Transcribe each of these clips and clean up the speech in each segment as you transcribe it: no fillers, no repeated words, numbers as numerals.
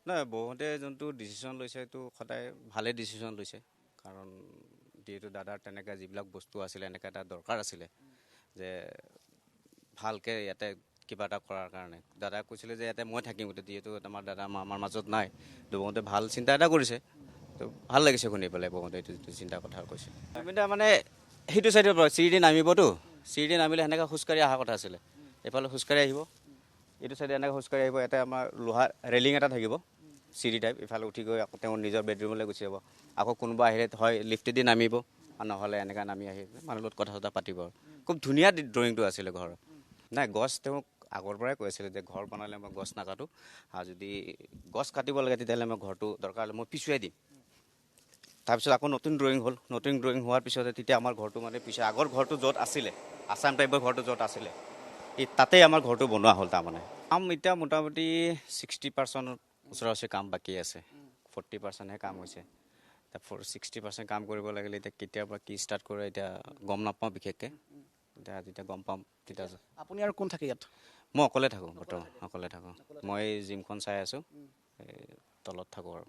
নহয় বহুতে যোনটো ডিচিশ্যন লৈছে সেইটো সদায় ভালে ডিচিশ্যন লৈছে কাৰণ যিহেতু দাদাৰ তেনেকৈ যিবিলাক বস্তু আছিলে এনেকৈ এটা দৰকাৰ আছিলে যে ভালকৈ ইয়াতে কিবা এটা কৰাৰ কাৰণে দাদাই কৈছিলে যে ইয়াতে মই থাকিম গোটেই যিহেতু আমাৰ দাদা আমাৰ মাজত নাই তো বহুতে ভাল চিন্তা এটা কৰিছে তো ভাল লাগিছে শুনি পেলাই বহুতে এইটো যিটো চিন্তাৰ কথা কৈছে জুবিনদা মানে সেইটো চাইডৰ পৰা চিৰিডি নামিবতো চিৰিডি নামিলে সেনেকৈ খোজকাঢ়ি অহা কথা আছিলে এইফালে খোজকাঢ়ি আহিব এইটো চাইডে এনেকৈ খোজকাঢ়ি আহিব ইয়াতে আমাৰ লোহাৰ ৰেলিং এটা থাকিব চিৰি টাইপ ইফালে উঠি গৈ আকৌ তেওঁ নিজৰ বেডৰুমলৈ গুচি যাব আকৌ কোনোবা আহিলে হয় লিফ্টেদি নামিব আৰু নহ'লে এনেকৈ নামি আহি মানুহৰ লগত কথা চথা পাতিব খুব ধুনীয়া ড্ৰয়িংটো আছিলে ঘৰৰ নাই গছ তেওঁক আগৰ পৰাই কৈ আছিলে যে ঘৰ বনালে মই গছ নাকাটো আৰু যদি গছ কাটিব লাগে তেতিয়াহ'লে মই ঘৰটো দৰকাৰ হ'লে মই পিছুৱাই দিম তাৰপিছত আকৌ নতুন ড্ৰয়িং হ'ল নতুন ড্ৰয়িং হোৱাৰ পিছতে তেতিয়া আমাৰ ঘৰটো মানে পিছে আগৰ ঘৰটো য'ত আছিলে আছাম টাইপৰ ঘৰটো য'ত আছিলে এই তাতেই আমাৰ ঘৰটো বনোৱা হ'ল তাৰমানে কাম এতিয়া মোটামুটি 60% ওচৰা ওচৰি কাম বাকী আছে 40%হে কাম হৈছে এতিয়া 60% কাম কৰিব লাগিলে এতিয়া কেতিয়াৰ পৰা কি ষ্টাৰ্ট কৰে এতিয়া গম নাপাওঁ বিশেষকৈ এতিয়া যেতিয়া গম পাম তেতিয়া আপুনি আৰু কোন থাকে ইয়াত মই অকলে থাকোঁ বৰ্তমান অকলে থাকোঁ মই জিমখন চাই আছোঁ তলত থাকোঁ আৰু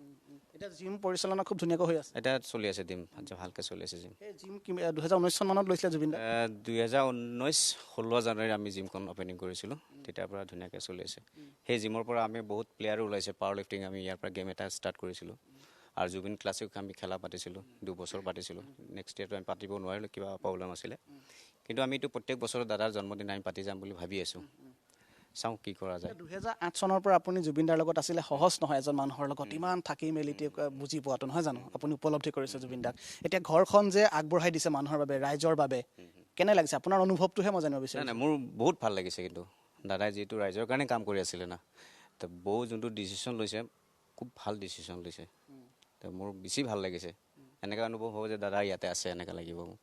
এতিয়া জিম পৰিচালনা খুব ধুনীয়াকৈ হৈ আছে এতিয়া চলি আছে জিম ভালকৈ চলি আছে জিম এই জিম 2019 চন মানত লৈছিলে জুবিন দা 2019 16 জানুৱাৰী আমি জিমখন অপেনিং কৰিছিলোঁ তেতিয়াৰ পৰা ধুনীয়াকৈ চলি আছে সেই জিমৰ পৰা আমি বহুত প্লেয়াৰো ওলাইছে পাৱাৰ লিফ্টিং আমি ইয়াৰ পৰা গেম এটা ষ্টাৰ্ট কৰিছিলোঁ আৰু জুবিন ক্লাছিক আমি খেলা পাতিছিলোঁ 2 বছৰ পাতিছিলোঁ নেক্সট ইয়েৰটো আমি পাতিব নোৱাৰিলোঁ কিবা প্ৰব্লেম আছিলে কিন্তু আমি এইটো প্ৰত্যেক বছৰত দাদাৰ জন্মদিন আমি পাতি যাম বুলি ভাবি আছোঁ চাওঁ কি কৰা যায় 2008 চনৰ পৰা আপুনি জুবিন দাৰ লগত আছিলে সহজ নহয় এজন মানুহৰ লগত ইমান থাকি মেলি বুজি পোৱাটো নহয় জানো আপুনি উপলব্ধি কৰিছে জুবিন দাক এতিয়া ঘৰখন যে আগবঢ়াই দিছে মানুহৰ বাবে ৰাইজৰ বাবে কেনে লাগিছে আপোনাৰ অনুভৱটোহে মই জানিব বিচাৰিছোঁ নাই মোৰ বহুত ভাল লাগিছে কিন্তু দাদাই যিহেতু ৰাইজৰ কাৰণে কাম কৰি আছিলে না তো বৌ যোনটো ডিচিশ্যন লৈছে খুব ভাল ডিচিশ্যন লৈছে তো মোৰ বেছি ভাল লাগিছে এনেকুৱা অনুভৱ হ'ব যে দাদা ইয়াতে আছে এনেকুৱা লাগিব মোক